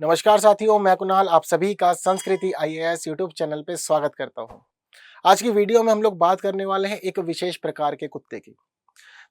नमस्कार साथियों, मैं कुणाल आप सभी का संस्कृति आईएएस यूट्यूब चैनल पे स्वागत करता हूं। आज की वीडियो में हम लोग बात करने वाले हैं एक विशेष प्रकार के कुत्ते की।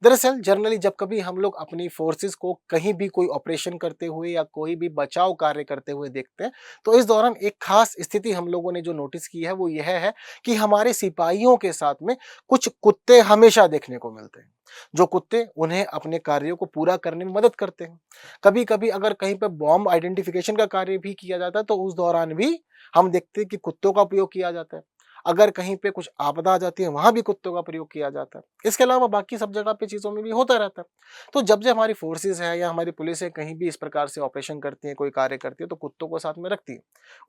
दरअसल जनरली जब कभी हम लोग अपनी फोर्सेस को कहीं भी कोई ऑपरेशन करते हुए या कोई भी बचाव कार्य करते हुए देखते हैं, तो इस दौरान एक खास स्थिति हम लोगों ने जो नोटिस की है वो यह है कि हमारे सिपाहियों के साथ में कुछ कुत्ते हमेशा देखने को मिलते हैं, जो कुत्ते उन्हें अपने कार्यों को पूरा करने में मदद करते हैं। कभी कभी अगर कहीं पर बॉम्ब आइडेंटिफिकेशन का कार्य भी किया जाता है तो उस दौरान भी हम देखते हैं कि कुत्तों का उपयोग किया जाता है। अगर कहीं पे कुछ आपदा आ जाती है वहां भी कुत्तों का प्रयोग किया जाता है। इसके अलावा बाकी सब जगह पे चीजों में भी होता रहता है। तो जब जब हमारी फोर्सेस है या हमारी पुलिस है कहीं भी इस प्रकार से ऑपरेशन करती है, कोई कार्य करती है, तो कुत्तों को साथ में रखती है,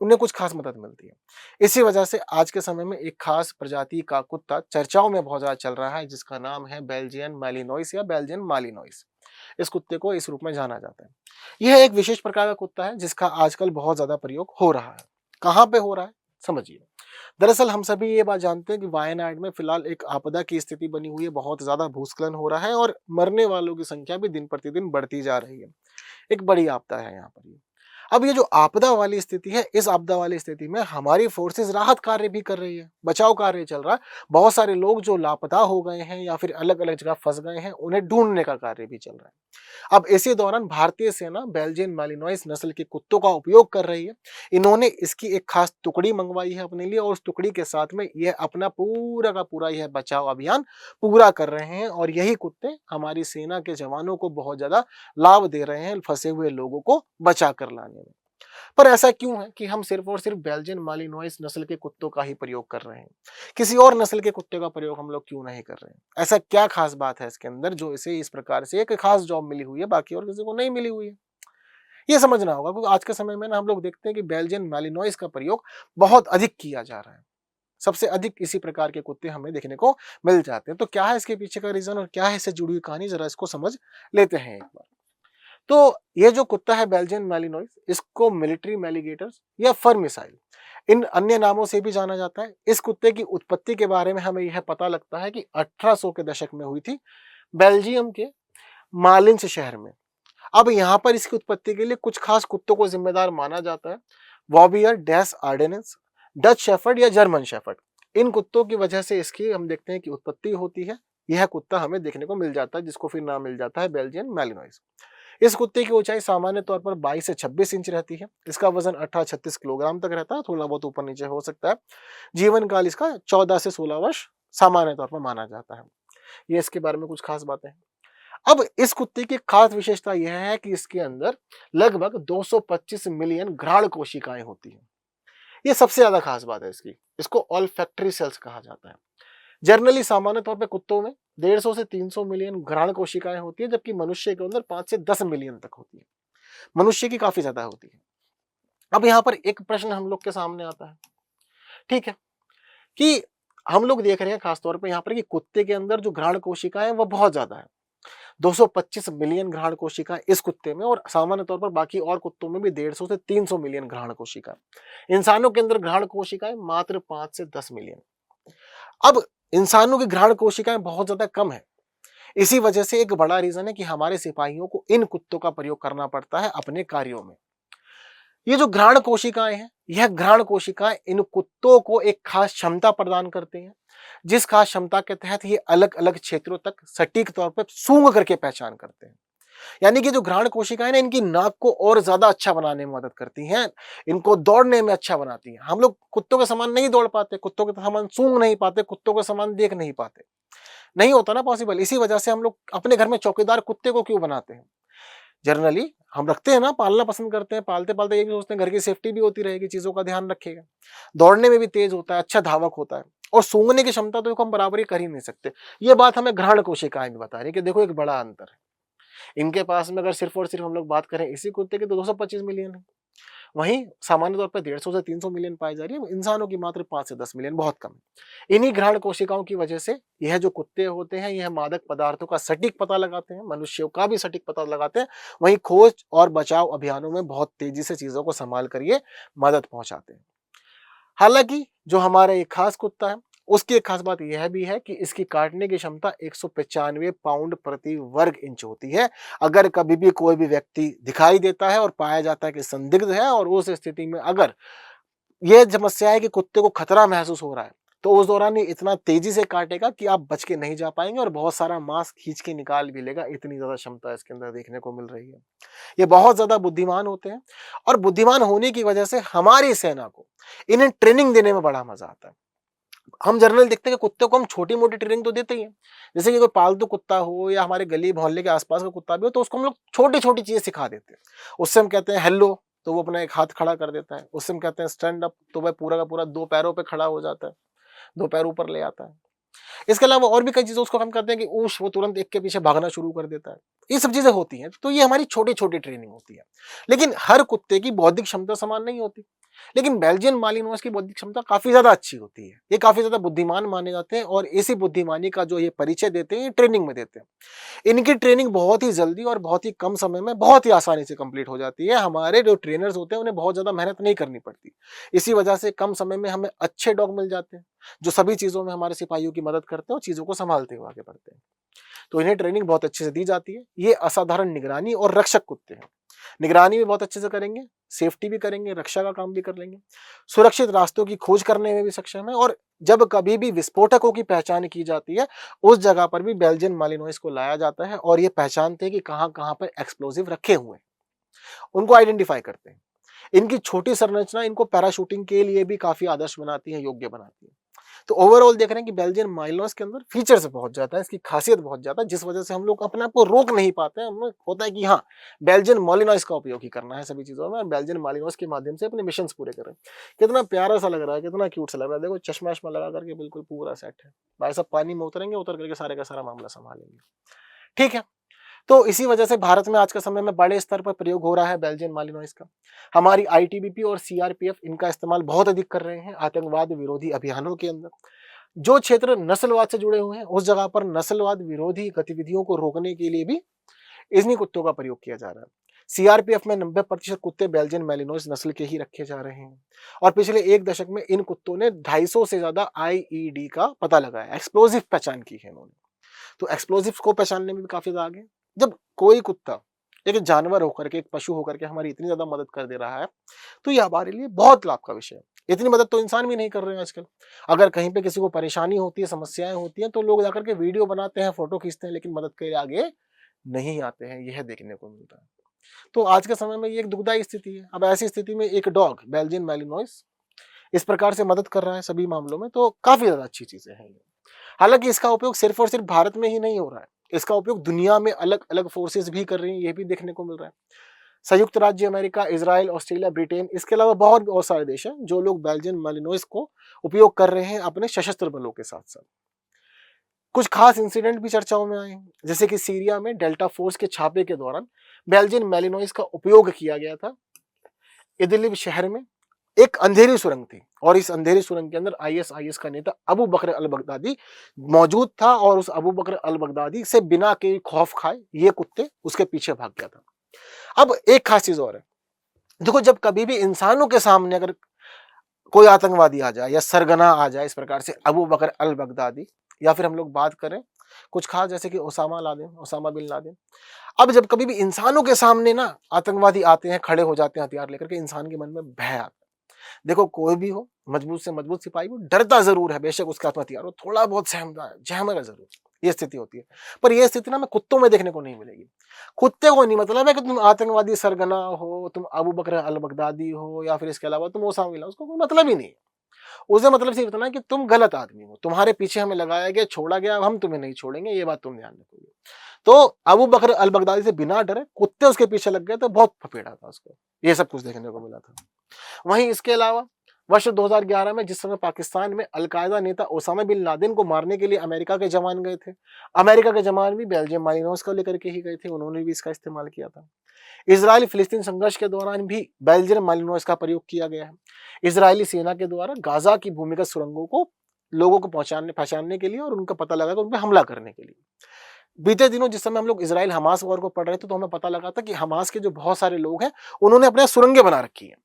उन्हें कुछ खास मदद मिलती है। इसी वजह से आज के समय में एक खास प्रजाति का कुत्ता चर्चाओं में बहुत ज्यादा चल रहा है, जिसका नाम है बेल्जियन मैलिनोइस या बेल्जियन मालिनोइस। इस कुत्ते को इस रूप में जाना जाता है। यह एक विशेष प्रकार का कुत्ता है जिसका आजकल बहुत ज्यादा प्रयोग हो रहा है। कहाँ पे हो रहा है समझिए। दरअसल हम सभी ये बात जानते हैं कि वायनाड में फिलहाल एक आपदा की स्थिति बनी हुई है, बहुत ज्यादा भूस्खलन हो रहा है और मरने वालों की संख्या भी दिन प्रतिदिन बढ़ती जा रही है। एक बड़ी आपदा है यहाँ पर ये। अब ये जो आपदा वाली स्थिति है, इस आपदा वाली स्थिति में हमारी फोर्सेस राहत कार्य भी कर रही है, बचाव कार्य चल रहा है। बहुत सारे लोग जो लापता हो गए हैं या फिर अलग अलग जगह फंस गए हैं, उन्हें ढूंढने का कार्य भी चल रहा है। अब इसी दौरान भारतीय सेना बेल्जियन मैलिनोइस नस्ल के कुत्तों का उपयोग कर रही है। इन्होंने इसकी एक खास टुकड़ी मंगवाई है अपने लिए और उस टुकड़ी के साथ में यह अपना पूरा का पूरा यह बचाव अभियान पूरा कर रहे हैं और यही कुत्ते हमारी सेना के जवानों को बहुत ज्यादा लाभ दे रहे हैं फंसे हुए लोगों को बचा कर लाने में। पर ऐसा क्यों है कि हम सिर्फ और सिर्फ बेल्जियन मालिनोइस नस्ल के कुत्तों का ही प्रयोग कर रहे हैं? किसी और नस्ल के कुत्ते का प्रयोग हम लोग क्यों नहीं कर रहे हैं? ऐसा क्या खास बात है इसके अंदर जो इसे इस प्रकार से एक खास जॉब मिली हुई है, बाकी और किसी को नहीं मिली हुई है? ये समझना होगा क्योंकि आज के समय में ना हम लोग देखते हैं कि बेल्जियन मैलिनोइस का प्रयोग बहुत अधिक किया जा रहा है। सबसे अधिक इसी प्रकार के कुत्ते हमें देखने को मिल जाते हैं। तो क्या है इसके पीछे का रीजन और क्या है इससे जुड़ी हुई कहानी, जरा इसको समझ लेते हैं एक बार। तो ये जो कुत्ता है बेल्जियन मैलिनोइस, इसको मिलिट्री मैलिगेटर्स या फर मिसाइल इन अन्य नामों से भी जाना जाता है। इस कुत्ते की उत्पत्ति के बारे में हमें यह पता लगता है कि 1800 के दशक में हुई थी बेल्जियम के मालिन्स शहर में। अब यहाँ पर इसकी उत्पत्ति के लिए कुछ खास कुत्तों को जिम्मेदार माना जाता है। वॉबियर, डैश आर्डेनेंस, डच शेफर्ड या जर्मन शेफर्ड, इन कुत्तों की वजह से इसकी हम देखते हैं कि उत्पत्ति होती है। यह कुत्ता हमें देखने को मिल जाता है जिसको फिर नाम मिल जाता है बेल्जियन मैलिनोइस। इस कुत्ते की ऊंचाई सामान्य तौर पर 22 से 26 इंच रहती है। इसका वजन 18-36 किलोग्राम तक रहता है, थोड़ा बहुत ऊपर नीचे हो सकता है। जीवन काल इसका 14 से 16 वर्ष सामान्य तौर पर माना जाता है। ये इसके बारे में कुछ खास बातें हैं। अब इस कुत्ते की खास विशेषता यह है कि इसके अंदर लगभग 225 मिलियन घ्राण कोशिकाएं होती हैं। ये सबसे ज्यादा खास बात है इसकी। इसको ऑल्फैक्टरी सेल्स कहा जाता है। जनरली सामान्य तौर पे कुत्तों में 150 से 300 मिलियन घ्राण कोशिकाएं होती है, जबकि मनुष्य के अंदर 5 से 10 मिलियन तक होती है। मनुष्य की काफी ज्यादा होती है। अब यहाँ पर एक प्रश्न हम लोग के सामने आता है, ठीक है, कि हम लोग देख रहे हैं खासतौर पे यहाँ पर कि कुत्ते के अंदर जो घ्राण कोशिकाएं वो बहुत ज्यादा है। 225 मिलियन घ्राण कोशिकाएं इस कुत्ते में और सामान्य तौर पर बाकी और कुत्तों में भी 150 से 300 मिलियन घ्राण कोशिकाएं। इंसानों के अंदर घ्राण कोशिकाएं मात्र 5 से 10 मिलियन। अब इंसानों की घ्राण कोशिकाएं बहुत ज्यादा कम है। इसी वजह से एक बड़ा रीजन है कि हमारे सिपाहियों को इन कुत्तों का प्रयोग करना पड़ता है अपने कार्यों में। ये जो घ्राण कोशिकाएं हैं, यह घ्राण कोशिकाएं इन कुत्तों को एक खास क्षमता प्रदान करते हैं, जिस खास क्षमता के तहत ये अलग अलग क्षेत्रों तक सटीक तौर पर सूंघ करके पहचान करते हैं। यानी कि जो घ्राण कोशिकाएं ना, इनकी नाक को और ज्यादा अच्छा बनाने में मदद करती हैं, इनको दौड़ने में अच्छा बनाती हैं। हम लोग कुत्तों के समान नहीं दौड़ पाते, कुत्तों के समान सूंघ नहीं पाते, कुत्तों के समान देख नहीं पाते, नहीं होता ना पॉसिबल। इसी वजह से हम लोग अपने घर में चौकीदार कुत्ते को क्यों बनाते हैं? जनरली हम रखते हैं ना, पालना पसंद करते हैं, पालते पालते ये भी सोचते हैं घर की सेफ्टी भी होती रहेगी, चीजों का ध्यान रखेगा, दौड़ने में भी तेज होता है, अच्छा धावक होता है और सूंघने की क्षमता तो हम बराबरी कर ही नहीं सकते। ये बात हमें घ्राण कोशिकाएं भी बता रही है कि देखो एक बड़ा अंतर है। इनके पास में अगर सिर्फ और सिर्फ हम लोग बात करें इसी कुत्ते की तो 225 मिलियन है, वहीं सामान्य तौर पर 150 से 300 मिलियन पाई जा रही है। इंसानों की मात्र 5 से 10 मिलियन, बहुत कम है। इन्हीं घ्राण कोशिकाओं की वजह से यह जो कुत्ते होते हैं यह मादक पदार्थों का सटीक पता लगाते हैं, मनुष्यों का भी सटीक पता लगाते हैं, वहीं खोज और बचाव अभियानों में बहुत तेजी से चीजों को संभाल कर ये मदद पहुंचाते हैं। हालांकि जो हमारा एक खास कुत्ता है उसकी एक खास बात यह भी है कि इसकी काटने की क्षमता 195 पाउंड प्रति वर्ग इंच होती है। अगर कभी भी कोई भी व्यक्ति दिखाई देता है और पाया जाता है कि संदिग्ध है और उस स्थिति में अगर यह समस्या है कि कुत्ते को खतरा महसूस हो रहा है, तो उस दौरान ये इतना तेजी से काटेगा कि आप बच के नहीं जा पाएंगे और बहुत सारा मांस खींच के निकाल भी लेगा। इतनी ज्यादा क्षमता इसके अंदर देखने को मिल रही है। ये बहुत ज्यादा बुद्धिमान होते हैं और बुद्धिमान होने की वजह से हमारी सेना को इन्हें ट्रेनिंग देने में बड़ा मजा आता है। हम जनरल देखते हैं कि कुत्ते को हम छोटी मोटी ट्रेनिंग तो देते ही हैं, जैसे कि कोई पालतू कुत्ता हो या हमारे गली मोहल्ले के आसपास का कुत्ता भी हो, तो उसको हम लोग छोटी छोटी चीजें सिखा देते हैं। उससे हम कहते हैं हेलो, तो वो अपना एक हाथ खड़ा कर देता है। उससे हम कहते हैं स्टैंड अप, तो वह पूरा का पूरा दो पैरों पे खड़ा हो जाता है, दो पैर ऊपर ले आता है। इसके अलावा और भी कई चीजें उसको हम कहते हैं कि ऊश, वो तुरंत एक के पीछे भागना शुरू कर देता है। ये सब चीजें होती हैं, तो ये हमारी छोटी छोटी ट्रेनिंग होती है। लेकिन हर कुत्ते की बौद्धिक क्षमता समान नहीं होती। लेकिन बेल्जियन मालिनोस की बौद्धिक क्षमता काफी ज्यादा अच्छी होती है। ये काफी ज्यादा बुद्धिमान माने जाते हैं और इसी बुद्धिमानी का जो ये परिचय देते हैं, ये ट्रेनिंग में देते हैं। इनकी ट्रेनिंग बहुत ही जल्दी और बहुत ही कम समय में बहुत ही आसानी से कंप्लीट हो जाती है। हमारे जो ट्रेनर्स होते हैं उन्हें बहुत ज्यादा मेहनत नहीं करनी पड़ती। इसी वजह से कम समय में हमें अच्छे डॉग मिल जाते हैं, जो सभी चीजों में हमारे सिपाहियों की मदद करते हैं और चीजों को संभालते हुए आगे बढ़ते हैं। तो इन्हें ट्रेनिंग बहुत अच्छे से दी जाती है। ये असाधारण निगरानी और रक्षक कुत्ते हैं। निगरानी भी बहुत अच्छे से करेंगे, सेफ्टी भी करेंगे, रक्षा का काम भी कर लेंगे, सुरक्षित रास्तों की खोज करने में भी सक्षम है। और जब कभी भी विस्फोटकों की पहचान की जाती है, उस जगह पर भी बेल्जियन मालिनोइस को लाया जाता है और ये पहचानते हैं कि कहां कहां पर एक्सप्लोजिव रखे हुए हैं, उनको आइडेंटिफाई करते हैं। इनकी छोटी संरचना इनको पैराशूटिंग के लिए भी काफी आदर्श बनाती है, योग्य बनाती है। तो ओवरऑल देख रहे हैं कि बेल्जियन माइलोस के अंदर फीचर्स बहुत ज्यादा है, इसकी खासियत बहुत ज्यादा है, जिस वजह से हम लोग अपने आप को रोक नहीं पाते हैं। हमें होता है कि हाँ, बेल्जियन मालिनोस का उपयोग ही करना है सभी चीजों में, और बेल्जियन मालिनोस के माध्यम से अपने मिशन पूरे कर रहे हैं। कितना प्यारा सा लग रहा है, कितना क्यूट सा लग रहा है। देखो चश्मा वश्मा लगा करके बिल्कुल पूरा सेट है। भाई साहब पानी में उतरेंगे, उतर करके सारे का सारा मामला संभालेंगे। ठीक है। तो इसी वजह से भारत में आज के समय में बड़े स्तर पर प्रयोग हो रहा है बेल्जियन मालिनोइस का। हमारी आईटीबीपी और सीआरपीएफ इनका इस्तेमाल बहुत अधिक कर रहे हैं आतंकवाद विरोधी अभियानों के अंदर। जो क्षेत्र नस्लवाद से जुड़े हुए हैं, उस जगह पर नस्लवाद विरोधी गतिविधियों को रोकने के लिए भी इन्हीं कुत्तों का प्रयोग किया जा रहा है। सीआरपीएफ में 90% कुत्ते बेल्जियन मैलिनोइस नस्ल के ही रखे जा रहे हैं और पिछले एक दशक में इन कुत्तों ने 250 से ज्यादा आईईडी का पता लगाया, एक्सप्लोजिव पहचान की है इन्होंने। तो एक्सप्लोजिव को पहचानने में भी काफी ज्यादा आगे। जब कोई कुत्ता एक जानवर होकर के, एक पशु होकर के हमारी इतनी ज्यादा मदद कर दे रहा है, तो ये हमारे लिए बहुत लाभ का विषय है। इतनी मदद तो इंसान भी नहीं कर रहे हैं आजकल। अगर कहीं पे किसी को परेशानी होती है, समस्याएं होती हैं, तो लोग जाकर के वीडियो बनाते हैं, फोटो खींचते हैं, लेकिन मदद के लिए आगे नहीं आते हैं। यह देखने को मिलता है। तो आज के समय में ये एक दुखदायी स्थिति है। अब ऐसी स्थिति में एक डॉग बेल्जियन मैलिनोइस इस प्रकार से मदद कर रहा है सभी मामलों में, तो काफी ज्यादा अच्छी चीजें हैं ये। हालांकि इसका उपयोग सिर्फ और सिर्फ भारत में ही नहीं हो रहा है, इसका उपयोग दुनिया में अलग अलग फोर्सेस भी कर रही हैं, ये भी देखने को मिल रहा है। संयुक्त राज्य अमेरिका, इजराइल, ऑस्ट्रेलिया, ब्रिटेन, इसके अलावा बहुत सारे देश हैं जो लोग बेल्जियन मालिनोइस को उपयोग कर रहे हैं अपने सशस्त्र बलों के साथ साथ। कुछ खास इंसिडेंट भी चर्चाओं में आए हैं, जैसे कि सीरिया में डेल्टा फोर्स के छापे के दौरान बेल्जियन मैलिनोइस का उपयोग किया गया था। इदलिब शहर में एक अंधेरी सुरंग थी और इस अंधेरी सुरंग के अंदर आईएसआईएस का नेता अबू बकर अल बगदादी मौजूद था और उस अबू बकर अल बगदादी से बिना के खौफ खाए ये कुत्ते उसके पीछे भाग गया था। अब एक खास चीज और है, देखो जब कभी भी इंसानों के सामने अगर कोई आतंकवादी आ जाए या सरगना आ जाए इस प्रकार से अबू बकर अल बगदादी, या फिर हम लोग बात करें कुछ खास जैसे कि ओसामा बिन लादेन, अब जब कभी भी इंसानों के सामने ना आतंकवादी आते हैं, खड़े हो जाते हैं हथियार लेकर के, इंसान के मन में भय आता है। देखो कोई भी हो, मजबूत से मजबूत सिपाही हो, डरता जरूर है, बेशक उसका हाथ में हथियार हो, थोड़ा बहुत सहमेगा जरूर, ये स्थिति होती है। पर यह स्थिति ना हमें कुत्तों में देखने को नहीं मिलेगी। कुत्ते को नहीं मतलब है कि तुम आतंकवादी सरगना हो, तुम अबू बकर अल बगदादी हो, या फिर इसके अलावा तुम ओसामा बिन लादेन, उसको कोई मतलब ही नहीं है। उसे मतलब सिर्फ इतना है कि तुम गलत आदमी हो, तुम्हारे पीछे हमें लगाया गया, छोड़ा गया, अब हम तुम्हें नहीं छोड़ेंगे, ये बात तुम ध्यान रखोगे। तो अबू बकर अल बगदादी से बिना डरे कुत्ते उसके पीछे लग गए, तो बहुत फपेड़ा था उसको। ये सब कुछ देखने को मिला था। वहीं इसके अलावा वर्ष 2011 में जिस समय पाकिस्तान में अलकायदा नेता ओसामा बिन लादेन को मारने के लिए अमेरिका के जवान गए थे, अमेरिका के जवान भी बेल्जियम मालिनोस को लेकर के ही गए थे, उन्होंने भी इसका इस्तेमाल किया था। इजराइल फिलिस्तीन संघर्ष के दौरान भी बेल्जियम मालिनोस का प्रयोग किया गया है। इजरायली सेना के द्वारा गाजा की भूमिगत सुरंगों को लोगों को पहचानने के लिए और उनका पता लगा उन पर हमला करने के लिए। बीते दिनों जिस समय हम लोग इजराइल हमास वॉर को पढ़ रहे थे, तो हमें पता लगा था कि हमास के जो बहुत सारे लोग हैं, उन्होंने अपने सुरंगें बना रखी है।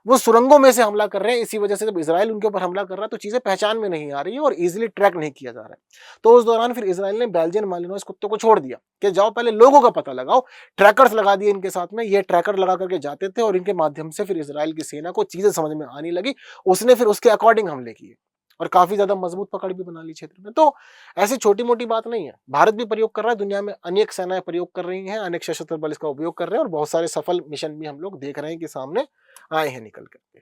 वो सुरंगों में से हमला कर रहे हैं। इसी वजह से जब इजराइल उनके ऊपर हमला कर रहा है तो चीजें पहचान में नहीं आ रही है और इजीली ट्रैक नहीं किया जा रहा है। तो उस दौरान फिर इजराइल ने बेल्जियन मालिनोइस कुत्तों को छोड़ दिया कि जाओ पहले लोगों का पता लगाओ। ट्रैकर्स लगा दिए इनके साथ में, ये ट्रैकर लगा करके जाते थे और इनके माध्यम से फिर इजराइल की सेना को चीजें समझ में आने लगी। उसने फिर उसके अकॉर्डिंग हमले किए और काफी ज्यादा मजबूत पकड़ भी बना ली क्षेत्र में। तो ऐसी छोटी मोटी बात नहीं है, भारत भी प्रयोग कर रहा है, दुनिया में अनेक सेनाएं प्रयोग कर रही हैं, अनेक सशस्त्र बल इसका उपयोग कर रहे हैं और बहुत सारे सफल मिशन भी हम लोग देख रहे हैं कि सामने आए हैं निकल करके।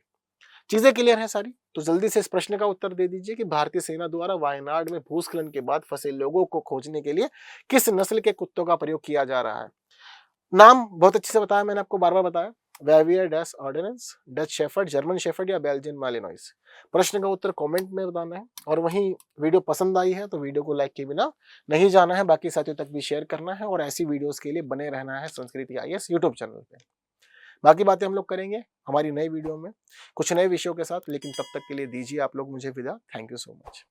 चीजें क्लियर हैं सारी? तो जल्दी से इस प्रश्न का उत्तर दे दीजिए कि भारतीय सेना द्वारा वायनाड में भूस्खलन के बाद फंसे लोगों को खोजने के लिए किस नस्ल के कुत्तों का प्रयोग किया जा रहा है? नाम बहुत अच्छे से बताया मैंने, आपको बार बार बताया। वेवियर डैश ऑर्डिनेंस, डच शेफर्ड, जर्मन शेफर्ड या बेल्जियन मालिनोइस। प्रश्न का उत्तर कमेंट में बताना है। और वहीं वीडियो पसंद आई है तो वीडियो को लाइक के बिना नहीं जाना है, बाकी साथियों तक भी शेयर करना है और ऐसी वीडियोस के लिए बने रहना है संस्कृति आईएएस यूट्यूब चैनल पे। बाकी बातें हम लोग करेंगे हमारी नई वीडियो में कुछ नए विषयों के साथ, लेकिन तब तक के लिए दीजिए आप लोग मुझे विदा। Thank you so much.